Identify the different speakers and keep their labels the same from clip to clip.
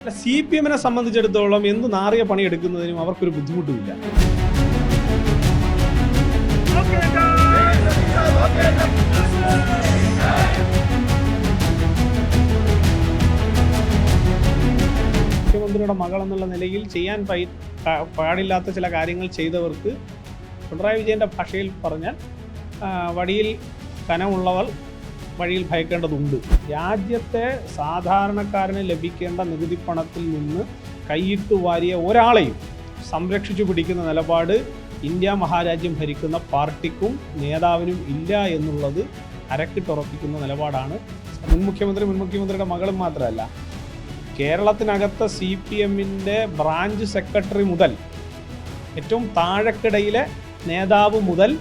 Speaker 1: CPM-നെ സംബന്ധിച്ചിടത്തോളം എന്ത് നാറിയ പണിയെടുക്കുന്നതിനും അവർക്കൊരു ബുദ്ധിമുട്ടുമില്ല. മുഖ്യമന്ത്രിയുടെ മകൾ എന്നുള്ള നിലയിൽ ചെയ്യാൻ പാടില്ലാത്ത ചില കാര്യങ്ങൾ ചെയ്തവർക്ക് പിണറായി വിജയൻ്റെ ഭാഷയിൽ പറഞ്ഞാൽ വടിയിൽ കനമുള്ളവർ വഴിയിൽ ഭയക്കേണ്ടതുണ്ട്. രാജ്യത്തെ സാധാരണക്കാരന് ലഭിക്കേണ്ട നികുതി പണത്തിൽ നിന്ന് കൈയിട്ട് വാരിയ ഒരാളെയും സംരക്ഷിച്ചു പിടിക്കുന്ന നിലപാട് ഇന്ത്യ മഹാരാജ്യം ഭരിക്കുന്ന പാർട്ടിക്കും നേതാവിനും ഇല്ല എന്നുള്ളത് അരക്കിട്ടുറപ്പിക്കുന്ന നിലപാടാണ് മുൻ മുഖ്യമന്ത്രിയുടെ മകളും മാത്രമല്ല, കേരളത്തിനകത്ത് CPM-ന്റെ ബ്രാഞ്ച് സെക്രട്ടറി മുതൽ ഏറ്റവും താഴെക്കിടയിലെ നേതാവ് മുതൽ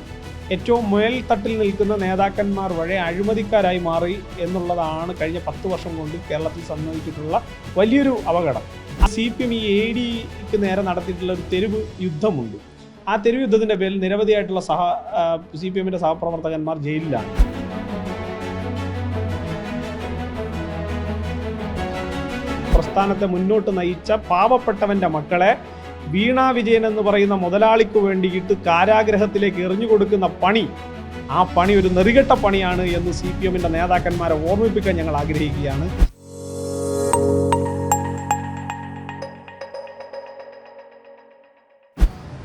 Speaker 1: ഏറ്റവും മേൽത്തട്ടിൽ നിൽക്കുന്ന നേതാക്കന്മാർ വഴി അഴിമതിക്കാരായി മാറി എന്നുള്ളതാണ് കഴിഞ്ഞ 10 വർഷം കൊണ്ട് കേരളത്തിൽ സംഭവിച്ചിട്ടുള്ള വലിയൊരു അപകടം. CPM ഈ ADക്ക് നേരെ നടത്തിയിട്ടുള്ള ഒരു തെരുവ് യുദ്ധമുണ്ട്. ആ തെരുവ് യുദ്ധത്തിൻ്റെ പേരിൽ നിരവധിയായിട്ടുള്ള CPM-ന്റെ സഹപ്രവർത്തകന്മാർ ജയിലിലാണ്. പ്രസ്ഥാനത്തെ മുന്നോട്ട് നയിച്ച പാവപ്പെട്ടവൻ്റെ മക്കളെ വീണ വിജയൻ എന്ന് പറയുന്ന മുതലാളിക്ക് വേണ്ടിയിട്ട് കാരാഗ്രഹത്തിലേക്ക് എറിഞ്ഞു കൊടുക്കുന്ന പണി, ആ പണി ഒരു നെറികെട്ട പണിയാണ് എന്ന് CPM-ന്റെ നേതാക്കന്മാരെ ഓർമ്മിപ്പിക്കാൻ ഞങ്ങൾ ആഗ്രഹിക്കുകയാണ്.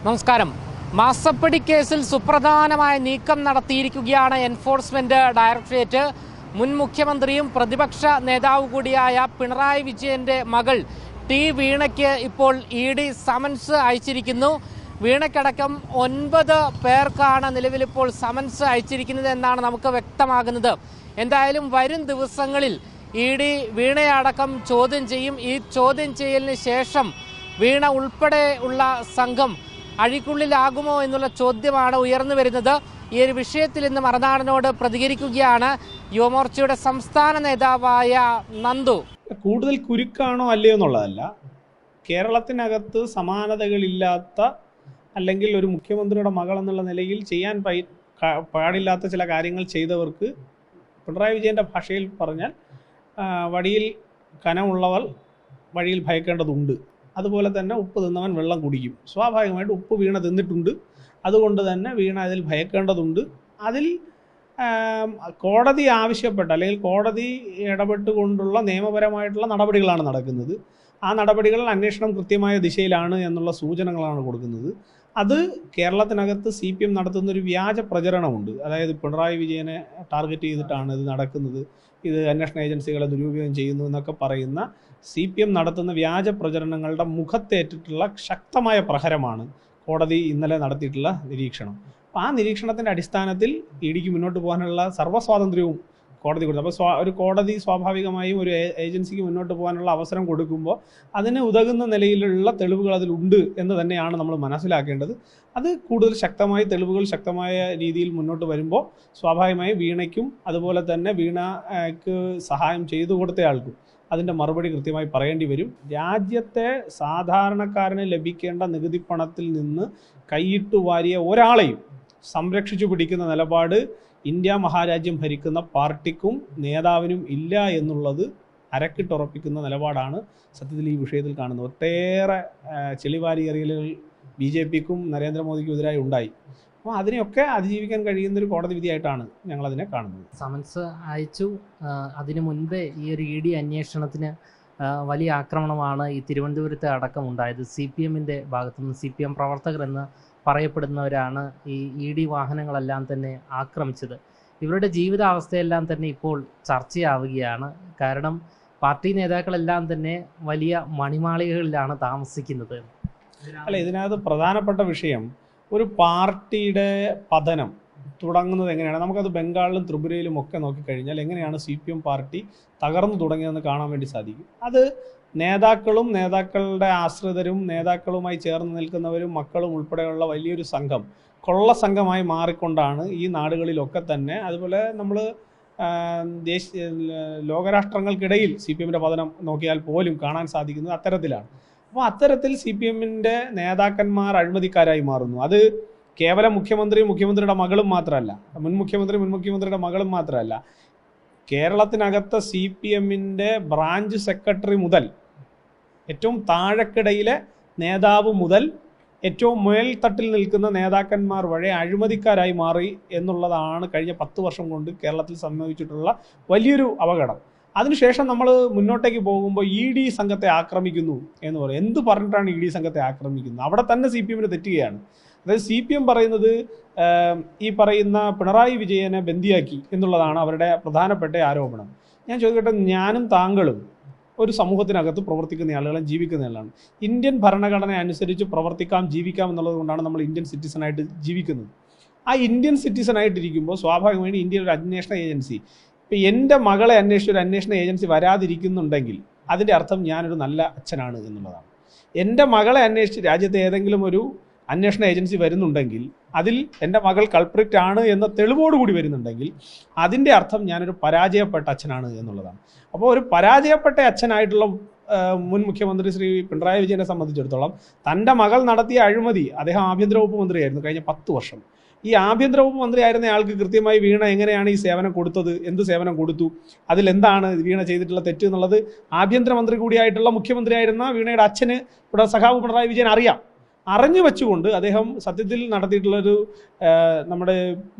Speaker 2: നമസ്കാരം. മാസപ്പടി കേസിൽ സുപ്രധാനമായ നീക്കം നടത്തിയിരിക്കുകയാണ് എൻഫോഴ്സ്മെന്റ് ഡയറക്ടറേറ്റ്. മുൻ മുഖ്യമന്ത്രിയും പ്രതിപക്ഷ നേതാവ് കൂടിയായ പിണറായി വിജയന്റെ മകൾ വീണയ്ക്ക് ഇപ്പോൾ ED സമൻസ് അയച്ചിരിക്കുന്നു. വീണയ്ക്കടക്കം 9 പേർക്കാണ് നിലവിലിപ്പോൾ സമൻസ് അയച്ചിരിക്കുന്നത് എന്നാണ് നമുക്ക് വ്യക്തമാകുന്നത്. എന്തായാലും വരും ദിവസങ്ങളിൽ ED വീണയെ അടക്കം ചോദ്യം ചെയ്യും. ഈ ചോദ്യം ചെയ്യലിന് ശേഷം വീണ ഉൾപ്പെടെ ഉള്ള സംഘം അഴിക്കുള്ളിലാകുമോ എന്നുള്ള ചോദ്യമാണ് ഉയർന്നു വരുന്നത്. ഈ ഒരു വിഷയത്തിൽ ഇന്ന് മറുനാടനോട് പ്രതികരിക്കുകയാണ് യുവമോർച്ചയുടെ സംസ്ഥാന നേതാവായ നന്ദു.
Speaker 1: കൂടുതൽ കുരുക്കാണോ അല്ലയോ എന്നുള്ളതല്ല, കേരളത്തിനകത്ത് സമാനതകളില്ലാത്ത അല്ലെങ്കിൽ ഒരു മുഖ്യമന്ത്രിയുടെ മകൾ എന്നുള്ള നിലയിൽ ചെയ്യാൻ പാടില്ലാത്ത ചില കാര്യങ്ങൾ ചെയ്തവർക്ക് പിണറായി വിജയൻ്റെ ഭാഷയിൽ പറഞ്ഞാൽ വടിയിൽ കനമുള്ളവർ വഴിയിൽ ഭയക്കേണ്ടതുണ്ട്. അതുപോലെ തന്നെ ഉപ്പ് തിന്നവൻ വെള്ളം കുടിക്കും. സ്വാഭാവികമായിട്ട് ഉപ്പ് വീണ തിന്നിട്ടുണ്ട്, അതുകൊണ്ട് തന്നെ വീണ അതിൽ ഭയക്കേണ്ടതുണ്ട്. അതിൽ കോടതി ആവശ്യപ്പെട്ട അല്ലെങ്കിൽ കോടതി ഇടപെട്ടുകൊണ്ടുള്ള നിയമപരമായിട്ടുള്ള നടപടികളാണ് നടക്കുന്നത്. ആ നടപടികളിൽ അന്വേഷണം കൃത്യമായ ദിശയിലാണ് എന്നുള്ള സൂചനകളാണ് കൊടുക്കുന്നത്. അത് കേരളത്തിനകത്ത് CPM നടത്തുന്നൊരു വ്യാജ പ്രചരണമുണ്ട്. അതായത് പിണറായി വിജയനെ ടാർഗറ്റ് ചെയ്തിട്ടാണ് ഇത് നടക്കുന്നത്, ഇത് അന്വേഷണ ഏജൻസികളെ ദുരുപയോഗം ചെയ്യുന്നു എന്നൊക്കെ പറയുന്ന CPM നടത്തുന്ന വ്യാജ പ്രചരണങ്ങളുടെ മുഖത്തേറ്റിട്ടുള്ള ശക്തമായ പ്രഹരമാണ് കോടതി ഇന്നലെ നടത്തിയിട്ടുള്ള നിരീക്ഷണം. അപ്പോൾ ആ നിരീക്ഷണത്തിൻ്റെ അടിസ്ഥാനത്തിൽ EDക്ക് മുന്നോട്ട് പോകാനുള്ള സർവ്വസ്വാതന്ത്ര്യവും കോടതി കൊടുത്തു. അപ്പോൾ ഒരു കോടതി സ്വാഭാവികമായും ഒരു ഏജൻസിക്ക് മുന്നോട്ട് പോകാനുള്ള അവസരം കൊടുക്കുമ്പോൾ അതിന് ഉതകുന്ന നിലയിലുള്ള തെളിവുകൾ അതിലുണ്ട് എന്ന് തന്നെയാണ് നമ്മൾ മനസ്സിലാക്കേണ്ടത്. അത് കൂടുതൽ ശക്തമായി തെളിവുകൾ ശക്തമായ രീതിയിൽ മുന്നോട്ട് വരുമ്പോൾ സ്വാഭാവികമായും വീണയ്ക്കും അതുപോലെ തന്നെ വീണയ്ക്ക് സഹായം ചെയ്തു കൊടുത്തയാൾക്കും അതിൻ്റെ മറുപടി കൃത്യമായി പറയേണ്ടി വരും. രാജ്യത്തെ സാധാരണക്കാരന് ലഭിക്കേണ്ട നികുതി പണത്തിൽ നിന്ന് കൈയിട്ട് വാരിയ ഒരാളെയും സംരക്ഷിച്ചു പിടിക്കുന്ന നിലപാട് ഇന്ത്യ മഹാരാജ്യം ഭരിക്കുന്ന പാർട്ടിക്കും നേതാവിനും ഇല്ല എന്നുള്ളത് അരക്കിട്ടുറപ്പിക്കുന്ന നിലപാടാണ് സത്യത്തിൽ ഈ വിഷയത്തിൽ കാണുന്നത്. ഒട്ടേറെ ചെളിവാരി എറിയലുകൾ BJPക്കും നരേന്ദ്രമോദിക്കും എതിരായി ഉണ്ടായി. അപ്പോൾ അതിനെയൊക്കെ അതിജീവിക്കാൻ കഴിയുന്നൊരു കോടതി വിധിയായിട്ടാണ് ഞങ്ങളതിനെ കാണുന്നത്.
Speaker 2: സമൻസ് അയച്ചു. അതിനു മുൻപേ ഈ ഒരു ED അന്വേഷണത്തിന് വലിയ ആക്രമണമാണ് ഈ തിരുവനന്തപുരത്തെ അടക്കം ഉണ്ടായത്. CPM-ന്റെ ഭാഗത്തുനിന്ന് CPM പ്രവർത്തകർ എന്ന് പറയപ്പെടുന്നവരാണ് ഈ ED വാഹനങ്ങളെല്ലാം തന്നെ ആക്രമിച്ചത്. ഇവരുടെ ജീവിതാവസ്ഥയെല്ലാം തന്നെ ഇപ്പോൾ ചർച്ചയാവുകയാണ്. കാരണം പാർട്ടി നേതാക്കളെല്ലാം തന്നെ വലിയ മണിമാളികകളിലാണ് താമസിക്കുന്നത്.
Speaker 1: അല്ല, ഇതിനകത്ത് പ്രധാനപ്പെട്ട വിഷയം ഒരു പാർട്ടിയുടെ പതനം തുടങ്ങുന്നത് എങ്ങനെയാണ്. നമുക്കത് ബംഗാളിലും ത്രിപുരയിലും ഒക്കെ നോക്കിക്കഴിഞ്ഞാൽ എങ്ങനെയാണ് CPM പാർട്ടി തകർന്നു തുടങ്ങിയതെന്ന് കാണാൻ വേണ്ടി സാധിക്കും. അത് നേതാക്കളും നേതാക്കളുടെ ആശ്രിതരും നേതാക്കളുമായി ചേർന്ന് നിൽക്കുന്നവരും മക്കളും ഉൾപ്പെടെയുള്ള വലിയൊരു സംഘം കൊള്ള സംഘമായി മാറിക്കൊണ്ടാണ് ഈ നാടുകളിലൊക്കെ തന്നെ. അതുപോലെ നമ്മൾ ലോകരാഷ്ട്രങ്ങൾക്കിടയിൽ CPM-ന്റെ പതനം നോക്കിയാൽ പോലും കാണാൻ സാധിക്കുന്നത് അത്തരത്തിലാണ്. അപ്പോൾ അത്തരത്തിൽ CPM-ന്റെ നേതാക്കന്മാർ അഴിമതിക്കാരായി മാറുന്നു. അത് കേവലം മുഖ്യമന്ത്രിയുടെ മകളും മാത്രമല്ല, മുൻ മുഖ്യമന്ത്രിയുടെ മകളും മാത്രമല്ല, കേരളത്തിനകത്ത് CPM-ന്റെ ബ്രാഞ്ച് സെക്രട്ടറി മുതൽ ഏറ്റവും താഴെക്കിടയിലെ നേതാവ് മുതൽ ഏറ്റവും മേൽത്തട്ടിൽ നിൽക്കുന്ന നേതാക്കന്മാർ വഴി അഴിമതിക്കാരായി മാറി എന്നുള്ളതാണ് കഴിഞ്ഞ 10 വർഷം കൊണ്ട് കേരളത്തിൽ സംഭവിച്ചിട്ടുള്ള വലിയൊരു അപകടം. അതിനുശേഷം നമ്മൾ മുന്നോട്ടേക്ക് പോകുമ്പോൾ ED സംഘത്തെ ആക്രമിക്കുന്നു എന്ന് പറയും. എന്ത് പറഞ്ഞിട്ടാണ് ED സംഘത്തെ ആക്രമിക്കുന്നത്? അവിടെ തന്നെ CPM തെറ്റുകയാണ്. അതായത് CPM പറയുന്നത് ഈ പറയുന്ന പിണറായി വിജയനെ ബന്ദിയാക്കി എന്നുള്ളതാണ് അവരുടെ പ്രധാനപ്പെട്ട ആരോപണം. ഞാൻ ചോദിക്കട്ടെ, ഞാനും താങ്കളും ഒരു സമൂഹത്തിനകത്ത് പ്രവർത്തിക്കുന്ന ആളുകളും ജീവിക്കുന്ന ആളാണ്. ഇന്ത്യൻ ഭരണഘടന അനുസരിച്ച് പ്രവർത്തിക്കാം, ജീവിക്കാം എന്നുള്ളത് കൊണ്ടാണ് നമ്മൾ ഇന്ത്യൻ സിറ്റിസണായിട്ട് ജീവിക്കുന്നത്. ആ ഇന്ത്യൻ സിറ്റിസണായിട്ടിരിക്കുമ്പോൾ സ്വാഭാവികമായിട്ട് ഇന്ത്യയിൽ ഒരു അന്വേഷണ ഏജൻസി, ഇപ്പം എൻ്റെ മകളെ അന്വേഷിച്ച് ഒരു അന്വേഷണ ഏജൻസി വരാതിരിക്കുന്നുണ്ടെങ്കിൽ അതിൻ്റെ അർത്ഥം ഞാനൊരു നല്ല അച്ഛനാണ് എന്നുള്ളതാണ്. എൻ്റെ മകളെ അന്വേഷിച്ച് രാജ്യത്തെ ഏതെങ്കിലും ഒരു അന്വേഷണ ഏജൻസി വരുന്നുണ്ടെങ്കിൽ അതിൽ എൻ്റെ മകൾ കൾപ്രിറ്റ് ആണ് എന്ന തെളിവോടുകൂടി വരുന്നുണ്ടെങ്കിൽ അതിൻ്റെ അർത്ഥം ഞാനൊരു പരാജയപ്പെട്ട അച്ഛനാണ് എന്നുള്ളതാണ്. അപ്പോൾ ഒരു പരാജയപ്പെട്ട അച്ഛനായിട്ടുള്ള മുൻ മുഖ്യമന്ത്രി ശ്രീ പിണറായി വിജയനെ സംബന്ധിച്ചിടത്തോളം തൻ്റെ മകൾ നടത്തിയ അഴിമതി, അദ്ദേഹം ആഭ്യന്തര വകുപ്പ് മന്ത്രിയായിരുന്നു കഴിഞ്ഞ 10 വർഷം. ഈ ആഭ്യന്തര വകുപ്പ് മന്ത്രിയായിരുന്ന ആൾക്ക് കൃത്യമായി വീണ എങ്ങനെയാണ് ഈ സേവനം കൊടുത്തത്, എന്ത് സേവനം കൊടുത്തു, അതിലെന്താണ് വീണ ചെയ്തിട്ടുള്ള തെറ്റ് എന്നുള്ളത് ആഭ്യന്തരമന്ത്രി കൂടിയായിട്ടുള്ള മുഖ്യമന്ത്രിയായിരുന്ന വീണയുടെ അച്ഛന് ഇവിടെ സഖാവ് പിണറായി വിജയൻ അറിയാം. അറിഞ്ഞു വെച്ചുകൊണ്ട് അദ്ദേഹം സത്യത്തിൽ നടത്തിയിട്ടുള്ളൊരു നമ്മുടെ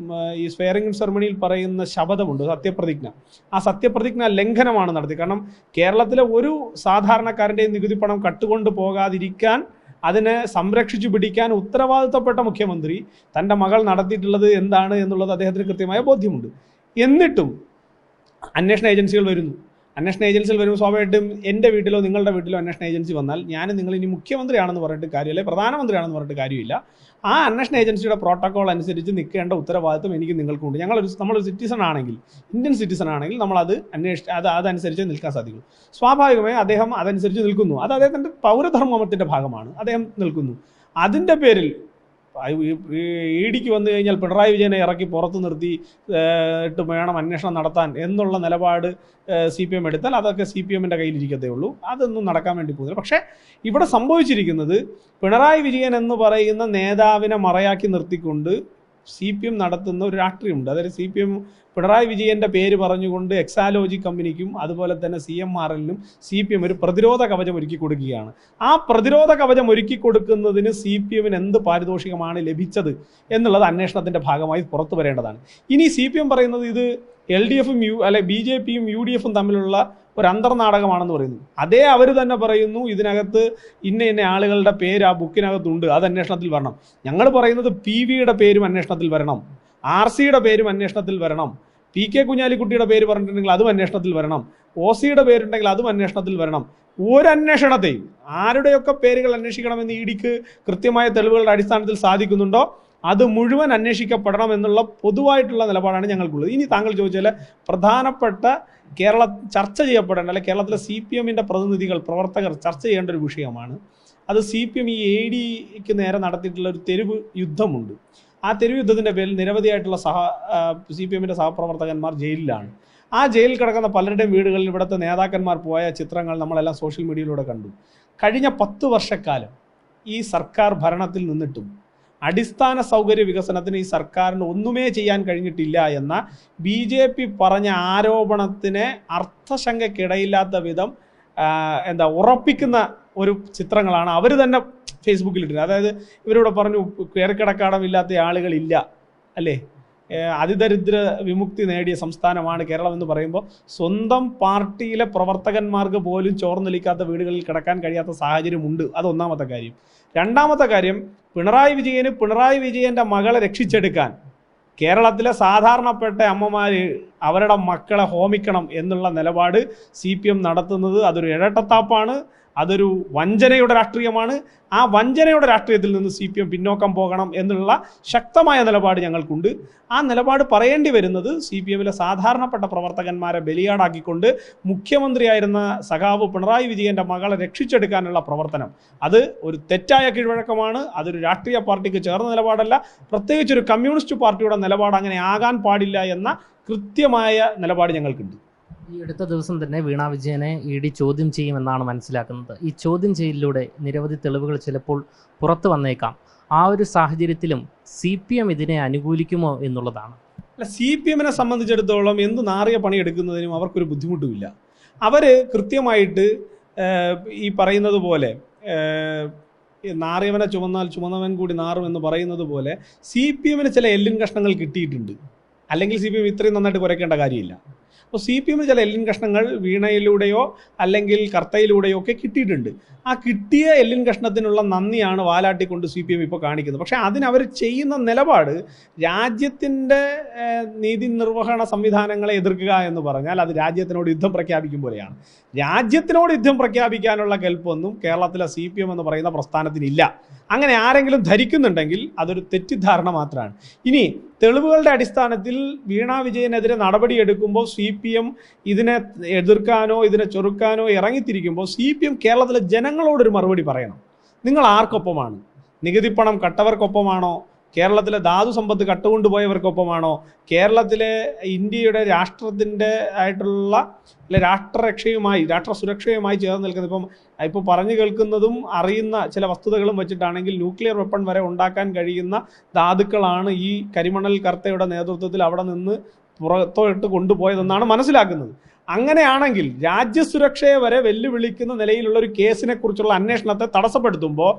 Speaker 1: ഈ സ്വെയറിംഗ് സെറമണിയിൽ പറയുന്ന ശപഥമുണ്ട്, സത്യപ്രതിജ്ഞ. ആ സത്യപ്രതിജ്ഞ ലംഘനമാണ് നടത്തി. കാരണം കേരളത്തിലെ ഒരു സാധാരണക്കാരൻ്റെയും നികുതി പണം കട്ടുകൊണ്ട് പോകാതിരിക്കാൻ, അതിനെ സംരക്ഷിച്ചു പിടിക്കാൻ ഉത്തരവാദിത്തപ്പെട്ട മുഖ്യമന്ത്രി തൻ്റെ മകൾ നടത്തിയിട്ടുള്ളത് എന്താണ് എന്നുള്ളത് അദ്ദേഹത്തിന് കൃത്യമായ ബോധ്യമുണ്ട്. എന്നിട്ടും അന്വേഷണ ഏജൻസികൾ വരുന്നു. അന്വേഷണ ഏജൻസികൾ വരുമ്പോൾ സ്വാഭാവികമായിട്ടും എൻ്റെ വീട്ടിലോ നിങ്ങളുടെ വീട്ടിലോ അന്വേഷണ ഏജൻസി വന്നാൽ നിങ്ങൾ ഇനി മുഖ്യമന്ത്രിയാണെന്ന് പറഞ്ഞിട്ട് കാര്യമില്ല, പ്രധാനമന്ത്രിയാണെന്ന് പറഞ്ഞിട്ട് കാര്യമില്ല. ആ അന്വേഷണ ഏജൻസിയുടെ പ്രോട്ടോകോൾ അനുസരിച്ച് നിൽക്കേണ്ട ഉത്തരവാദിത്വം എനിക്ക് നിങ്ങൾക്കുണ്ട്. നമ്മളൊരു സിറ്റിസൺ ആണെങ്കിൽ, ഇന്ത്യൻ സിറ്റിസൺ ആണെങ്കിൽ നമ്മളത് അതനുസരിച്ച് നിൽക്കാൻ സാധിക്കും. സ്വാഭാവികമായി അദ്ദേഹം അതനുസരിച്ച് നിൽക്കുന്നു. അത് അദ്ദേഹത്തിൻ്റെ പൗരധർമ്മത്തിൻ്റെ ഭാഗമാണ്, അദ്ദേഹം നിൽക്കുന്നു. അതിൻ്റെ പേരിൽ EDക്ക് വന്നു കഴിഞ്ഞാൽ പിണറായി വിജയനെ ഇറക്കി പുറത്തു നിർത്തി വേണം അന്വേഷണം നടത്താൻ എന്നുള്ള നിലപാട് CPM എടുത്താൽ അതൊക്കെ CPMൻ്റെ കയ്യിലിരിക്കത്തേ ഉള്ളൂ. അതൊന്നും നടക്കാൻ വേണ്ടി പോകുന്നില്ല. പക്ഷേ ഇവിടെ സംഭവിച്ചിരിക്കുന്നത് പിണറായി വിജയൻ എന്ന് പറയുന്ന നേതാവിനെ മറയാക്കി നിർത്തിക്കൊണ്ട് CPM നടത്തുന്ന ഒരു രാഷ്ട്രീയമുണ്ട്. അതായത് CPM പിണറായി വിജയൻ്റെ പേര് പറഞ്ഞുകൊണ്ട് എക്സാലോജി കമ്പനിക്കും അതുപോലെ തന്നെ CMRLനും CPM ഒരു പ്രതിരോധ കവചം ഒരുക്കി കൊടുക്കുകയാണ്. ആ പ്രതിരോധ കവചം ഒരുക്കി കൊടുക്കുന്നതിന് CPMന് എന്ത് പാരിതോഷികമാണ് ലഭിച്ചത് എന്നുള്ളത് അന്വേഷണത്തിൻ്റെ ഭാഗമായി പുറത്തു വരേണ്ടതാണ്. ഇനി CPM പറയുന്നത് ഇത് LDFും BJPയും UDFും തമ്മിലുള്ള ഒരു അന്തർനാടകമാണെന്ന് പറയുന്നു. അതേ അവർ തന്നെ പറയുന്നു ഇതിനകത്ത് ഇന്ന ആളുകളുടെ പേര് ആ ബുക്കിനകത്തുണ്ട്, അത് അന്വേഷണത്തിൽ വരണം. ഞങ്ങൾ പറയുന്നത് PVയുടെ പേരും അന്വേഷണത്തിൽ വരണം, RCയുടെ പേരും അന്വേഷണത്തിൽ വരണം, PK കുഞ്ഞാലിക്കുട്ടിയുടെ പേര് പറഞ്ഞിട്ടുണ്ടെങ്കിൽ അതും അന്വേഷണത്തിൽ വരണം, OCയുടെ പേരുണ്ടെങ്കിൽ അതും അന്വേഷണത്തിൽ വരണം. ഒരു അന്വേഷണത്തെയും ആരുടെയൊക്കെ പേരുകൾ അന്വേഷിക്കണമെന്ന് EDക്ക് കൃത്യമായ തെളിവുകളുടെ അടിസ്ഥാനത്തിൽ സാധിക്കുന്നുണ്ടോ അത് മുഴുവൻ അന്വേഷിക്കപ്പെടണം എന്നുള്ള പൊതുവായിട്ടുള്ള നിലപാടാണ് ഞങ്ങൾക്കുള്ളത്. ഇനി താങ്കൾ ചോദിച്ചാൽ പ്രധാനപ്പെട്ട ചർച്ച ചെയ്യപ്പെടേണ്ട, അല്ലെങ്കിൽ കേരളത്തിലെ CPMൻ്റെ പ്രതിനിധികൾ, പ്രവർത്തകർ ചർച്ച ചെയ്യേണ്ട ഒരു വിഷയമാണ്. അത് CPM ഈ ADക്ക് നേരെ നടത്തിയിട്ടുള്ള ഒരു തെരുവ് യുദ്ധമുണ്ട്. ആ തെരുവ് യുദ്ധത്തിൻ്റെ പേരിൽ നിരവധിയായിട്ടുള്ള CPMൻ്റെ സഹപ്രവർത്തകന്മാർ ജയിലിലാണ്. ആ ജയിലിൽ കിടക്കുന്ന പലരുടെയും വീടുകളിൽ ഇവിടുത്തെ നേതാക്കന്മാർ പോയ ചിത്രങ്ങൾ നമ്മളെല്ലാം സോഷ്യൽ മീഡിയയിലൂടെ കണ്ടു. കഴിഞ്ഞ 10 വർഷക്കാലം ഈ സർക്കാർ ഭരണത്തിൽ നിന്നിട്ടും അടിസ്ഥാന സൗകര്യ വികസനത്തിന് ഈ സർക്കാരിന് ഒന്നുമേ ചെയ്യാൻ കഴിഞ്ഞിട്ടില്ല എന്ന BJP പറഞ്ഞ ആരോപണത്തിനെ അർത്ഥശങ്കയ്ക്കിടയില്ലാത്ത വിധം ഉറപ്പിക്കുന്ന ഒരു ചിത്രങ്ങളാണ് അവർ തന്നെ ഫേസ്ബുക്കിലിട്ടിരുന്നത്. അതായത് ഇവരോട് പറഞ്ഞു കയറിക്കിടക്കാടമില്ലാത്ത ആളുകളില്ല, അല്ലേ, അതിദരിദ്ര വിമുക്തി നേടിയ സംസ്ഥാനമാണ് കേരളം എന്ന് പറയുമ്പോൾ സ്വന്തം പാർട്ടിയിലെ പ്രവർത്തകന്മാർക്ക് പോലും ചോർന്നൊലിക്കാത്ത വീടുകളിൽ കിടക്കാൻ കഴിയാത്ത സാഹചര്യമുണ്ട്. അതൊന്നാമത്തെ കാര്യം. രണ്ടാമത്തെ കാര്യം, പിണറായി വിജയൻ്റെ മകളെ രക്ഷിച്ചെടുക്കാൻ കേരളത്തിലെ സാധാരണപ്പെട്ട അമ്മമാർ അവരുടെ മക്കളെ ഹോമിക്കണം എന്നുള്ള നിലപാട് CPM നടത്തുന്നത് അതൊരു ഇരട്ടത്താപ്പാണ്, അതൊരു വഞ്ചനയുടെ രാഷ്ട്രീയമാണ്. ആ വഞ്ചനയുടെ രാഷ്ട്രീയത്തിൽ നിന്ന് CPM പിന്നോക്കം പോകണം എന്നുള്ള ശക്തമായ നിലപാട് ഞങ്ങൾക്കുണ്ട്. ആ നിലപാട് പറയേണ്ടി വരുന്നത് CPMലെ സാധാരണപ്പെട്ട പ്രവർത്തകന്മാരെ ബലിയാടാക്കിക്കൊണ്ട് മുഖ്യമന്ത്രിയായിരുന്ന സഖാവ് പിണറായി വിജയൻ്റെ മകളെ രക്ഷിച്ചെടുക്കാനുള്ള പ്രവർത്തനം അത് ഒരു തെറ്റായ കീഴ്വഴക്കമാണ്. അതൊരു രാഷ്ട്രീയ പാർട്ടിക്ക് ചേർന്ന നിലപാടല്ല, പ്രത്യേകിച്ച് ഒരു കമ്മ്യൂണിസ്റ്റ് പാർട്ടിയുടെ നിലപാട് അങ്ങനെ ആകാൻ പാടില്ല എന്ന കൃത്യമായ നിലപാട് ഞങ്ങൾക്കുണ്ട്.
Speaker 2: ഈ അടുത്ത ദിവസം തന്നെ വീണ വിജയനെ ED ചോദ്യം ചെയ്യുമെന്നാണ് മനസ്സിലാക്കുന്നത്. ഈ ചോദ്യം ചെയ്യലിലൂടെ നിരവധി തെളിവുകൾ ചിലപ്പോൾ പുറത്തു വന്നേക്കാം. ആ ഒരു സാഹചര്യത്തിലും CPM ഇതിനെ അനുകൂലിക്കുമോ എന്നുള്ളതാണ്.
Speaker 1: അല്ല, CPMനെ സംബന്ധിച്ചിടത്തോളം എന്ത് നാറിയ പണിയെടുക്കുന്നതിനും അവർക്കൊരു ബുദ്ധിമുട്ടുമില്ല. അവർ കൃത്യമായിട്ട് ഈ പറയുന്നത് പോലെ നാറിയവനെ ചുമന്നാൽ ചുമന്നവൻ കൂടി നാറും എന്ന് പറയുന്നത് പോലെ CPM-ന് ചില എല്ലിൻ കഷ്ണങ്ങൾ കിട്ടിയിട്ടുണ്ട്. അല്ലെങ്കിൽ CPM ഇത്രയും നന്നായിട്ട് കുറയ്ക്കേണ്ട കാര്യമില്ല. അപ്പോൾ CPM-ന് ചില എല്ലിൻ കഷ്ണങ്ങൾ വീണയിലൂടെയോ അല്ലെങ്കിൽ കർത്തയിലൂടെയോ ഒക്കെ കിട്ടിയിട്ടുണ്ട്. ആ കിട്ടിയ എല്ലിൻ കഷ്ണത്തിനുള്ള നന്ദിയാണ് വാലാട്ടിക്കൊണ്ട് CPM ഇപ്പോൾ കാണിക്കുന്നത്. പക്ഷേ അതിനവർ ചെയ്യുന്ന നിലപാട് രാജ്യത്തിൻ്റെ നീതി നിർവഹണ സംവിധാനങ്ങളെ എതിർക്കുക എന്ന് പറഞ്ഞാൽ അത് രാജ്യത്തിനോട് യുദ്ധം പ്രഖ്യാപിക്കും പോലെയാണ്. രാജ്യത്തിനോട് യുദ്ധം പ്രഖ്യാപിക്കാനുള്ള കെൽപ്പൊന്നും കേരളത്തിലെ CPM എന്ന് പറയുന്ന പ്രസ്ഥാനത്തിനില്ല. അങ്ങനെ ആരെങ്കിലും ധരിക്കുന്നുണ്ടെങ്കിൽ അതൊരു തെറ്റിദ്ധാരണ മാത്രമാണ്. ഇനി തെളിവുകളുടെ അടിസ്ഥാനത്തിൽ വീണാ വിജയനെതിരെ നടപടിയെടുക്കുമ്പോൾ CPM ഇതിനെ എതിർക്കാനോ ഇതിനെ ചെറുക്കാനോ ഇറങ്ങിത്തിരിക്കുമ്പോൾ CPM കേരളത്തിലെ ജനങ്ങളോടൊരു മറുപടി പറയണം. നിങ്ങൾ ആർക്കൊപ്പമാണ്? നികുതിപ്പണം കട്ടവർക്കൊപ്പമാണോ? കേരളത്തിലെ ധാതു സമ്പത്ത് കട്ടുകൊണ്ടുപോയവർക്കൊപ്പമാണോ? കേരളത്തിലെ ഇന്ത്യയുടെ രാഷ്ട്രത്തിൻ്റെ ആയിട്ടുള്ള രാഷ്ട്രരക്ഷയുമായി രാഷ്ട്രസുരക്ഷയുമായി ചേർന്ന് നിൽക്കുന്നത് ഇപ്പോൾ പറഞ്ഞു കേൾക്കുന്നതും അറിയുന്ന ചില വസ്തുതകളും വെച്ചിട്ടാണെങ്കിൽ ന്യൂക്ലിയർ വെപ്പൺ വരെ ഉണ്ടാക്കാൻ കഴിയുന്ന ധാതുക്കളാണ് ഈ കരിമണൽ കർത്തയുടെ നേതൃത്വത്തിൽ അവിടെ നിന്ന് പുറത്തോട്ട് കൊണ്ടുപോയതെന്നാണ് മനസ്സിലാക്കുന്നത്. അങ്ങനെയാണെങ്കിൽ രാജ്യസുരക്ഷയെ വരെ വെല്ലുവിളിക്കുന്ന നിലയിലുള്ള ഒരു കേസിനെ കുറിച്ചുള്ള അന്വേഷണത്തെ തടസ്സപ്പെടുത്തുമ്പോൾ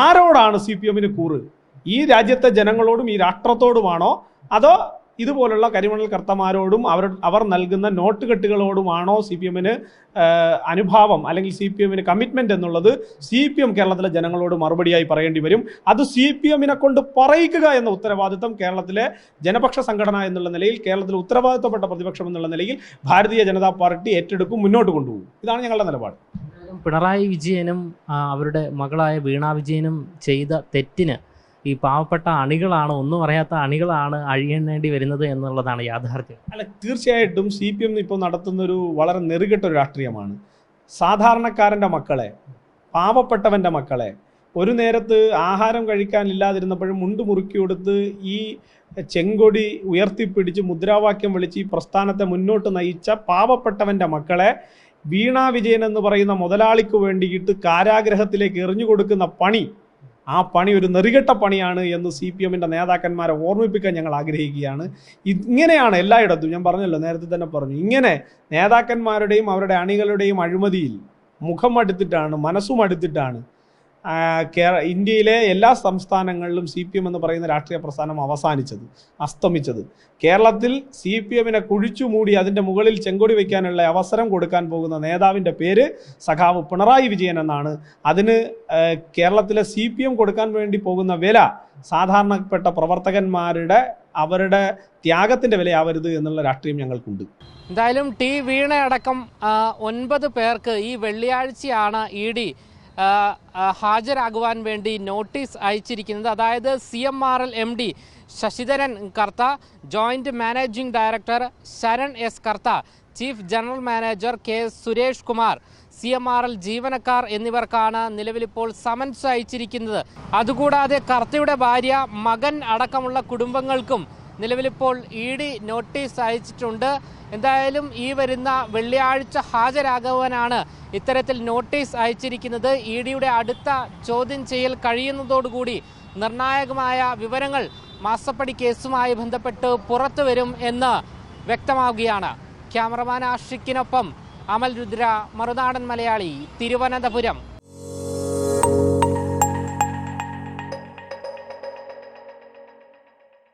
Speaker 1: ആരോടാണ് CPM-ന് കൂറ്? ഈ രാജ്യത്തെ ജനങ്ങളോടും ഈ രാഷ്ട്രത്തോടുമാണോ അതോ ഇതുപോലുള്ള കരിമണൽ കർത്തമാരോടും അവർ നൽകുന്ന നോട്ട് കെട്ടുകളോടുമാണോ CPM-ന് അനുഭാവം അല്ലെങ്കിൽ CPM-ന് കമ്മിറ്റ്മെന്റ് എന്നുള്ളത് CPM കേരളത്തിലെ ജനങ്ങളോട് മറുപടിയായി പറയേണ്ടി വരും. അത് CPM-നെ കൊണ്ട് പറയിക്കുക എന്ന ഉത്തരവാദിത്വം കേരളത്തിലെ ജനപക്ഷ സംഘടന എന്നുള്ള നിലയിൽ, കേരളത്തിലെ ഉത്തരവാദിത്തപ്പെട്ട പ്രതിപക്ഷം എന്നുള്ള നിലയിൽ ഭാരതീയ ജനതാ പാർട്ടി ഏറ്റെടുക്കും, മുന്നോട്ട് കൊണ്ടുപോകും. ഇതാണ് ഞങ്ങളുടെ നിലപാട്.
Speaker 2: പിണറായി വിജയനും അവരുടെ മകളായ വീണാ വിജയനും ചെയ്ത തെറ്റിന് ഈ പാവപ്പെട്ട അണികളാണ്, ഒന്നും അറിയാത്ത അണികളാണ് അഴിയേണ്ടി വരുന്നത് എന്നുള്ളതാണ് യാഥാർത്ഥ്യം.
Speaker 1: അല്ല, തീർച്ചയായിട്ടും CPM ഇപ്പോൾ നടത്തുന്നൊരു വളരെ നെറുകെട്ടൊരു രാഷ്ട്രീയമാണ്. സാധാരണക്കാരൻ്റെ മക്കളെ, പാവപ്പെട്ടവൻ്റെ മക്കളെ, ഒരു നേരത്ത് ആഹാരം കഴിക്കാനില്ലാതിരുന്നപ്പോഴും മുണ്ട് മുറുക്കി കൊടുത്ത് ഈ ചെങ്കൊടി ഉയർത്തിപ്പിടിച്ച് മുദ്രാവാക്യം വിളിച്ച് ഈ പ്രസ്ഥാനത്തെ മുന്നോട്ട് നയിച്ച പാവപ്പെട്ടവൻ്റെ മക്കളെ വീണാ വിജയൻ എന്ന് പറയുന്ന മുതലാളിക്ക് വേണ്ടിയിട്ട് കാരാഗ്രഹത്തിലേക്ക് എറിഞ്ഞു കൊടുക്കുന്ന പണി, ആ പണി ഒരു നെറികെട്ട പണിയാണ് എന്ന് CPM-ൻ്റെ നേതാക്കന്മാരെ ഓർമ്മിപ്പിക്കാൻ ഞങ്ങൾ ആഗ്രഹിക്കുകയാണ്. ഇങ്ങനെയാണ് എല്ലായിടത്തും, ഞാൻ പറഞ്ഞല്ലോ, നേരത്തെ തന്നെ പറഞ്ഞു, ഇങ്ങനെ നേതാക്കന്മാരുടെയും അവരുടെ അണികളുടെയും അഴിമതിയിൽ മുഖം അടുത്തിട്ടാണ്, മനസ്സും അടുത്തിട്ടാണ് ഇന്ത്യയിലെ എല്ലാ സംസ്ഥാനങ്ങളിലും CPM എന്ന് പറയുന്ന രാഷ്ട്രീയ പ്രസ്ഥാനം അവസാനിച്ചത്, അസ്തമിച്ചത്. കേരളത്തിൽ CPM-നെ കുഴിച്ചു മൂടി അതിൻ്റെ മുകളിൽ ചെങ്കൊടി വയ്ക്കാനുള്ള അവസരം കൊടുക്കാൻ പോകുന്ന നേതാവിൻ്റെ പേര് സഖാവ് പിണറായി വിജയൻ എന്നാണ്. അതിന് കേരളത്തിലെ CPM കൊടുക്കാൻ വേണ്ടി പോകുന്ന വില സാധാരണപ്പെട്ട പ്രവർത്തകന്മാരുടെ അവരുടെ ത്യാഗത്തിൻ്റെ വിലയാവരുത് എന്നുള്ള രാഷ്ട്രീയം ഞങ്ങൾക്കുണ്ട്.
Speaker 2: എന്തായാലും വീണ അടക്കം 9 പേർക്ക് ഈ വെള്ളിയാഴ്ചയാണ് ED ഹാജരാകുവാൻ വേണ്ടി നോട്ടീസ് അയച്ചിരിക്കുന്നത്. അതായത് CMRL MD Sasidharan Kartha, joint managing director Saran S Kartha, chief general manager K Suresh Kumar, CMRL ജീവനക്കാർ എന്നിവർക്കാണ് നിലവിലിപ്പോൾ സമൻസ് അയച്ചിരിക്കുന്നത്. അതുകൂടാതെ കർത്തയുടെ ഭാര്യ, മകൻ അടക്കമുള്ള കുടുംബങ്ങൾക്കും നിലവിലിപ്പോൾ ED നോട്ടീസ് അയച്ചിട്ടുണ്ട്. എന്തായാലും ഈ വരുന്ന വെള്ളിയാഴ്ച ഹാജരാകുവാനാണ് ഇത്തരത്തിൽ നോട്ടീസ് അയച്ചിരിക്കുന്നത്. EDയുടെ അടുത്ത ചോദ്യം ചെയ്യൽ കഴിയുന്നതോടുകൂടി നിർണായകമായ വിവരങ്ങൾ മാസപ്പടി കേസുമായി ബന്ധപ്പെട്ട് പുറത്തു വരും എന്ന് വ്യക്തമാവുകയാണ്. ക്യാമറമാൻ ആഷിക്കിനൊപ്പം അമൽ രുദ്ര, മറുനാടൻ മലയാളി, തിരുവനന്തപുരം.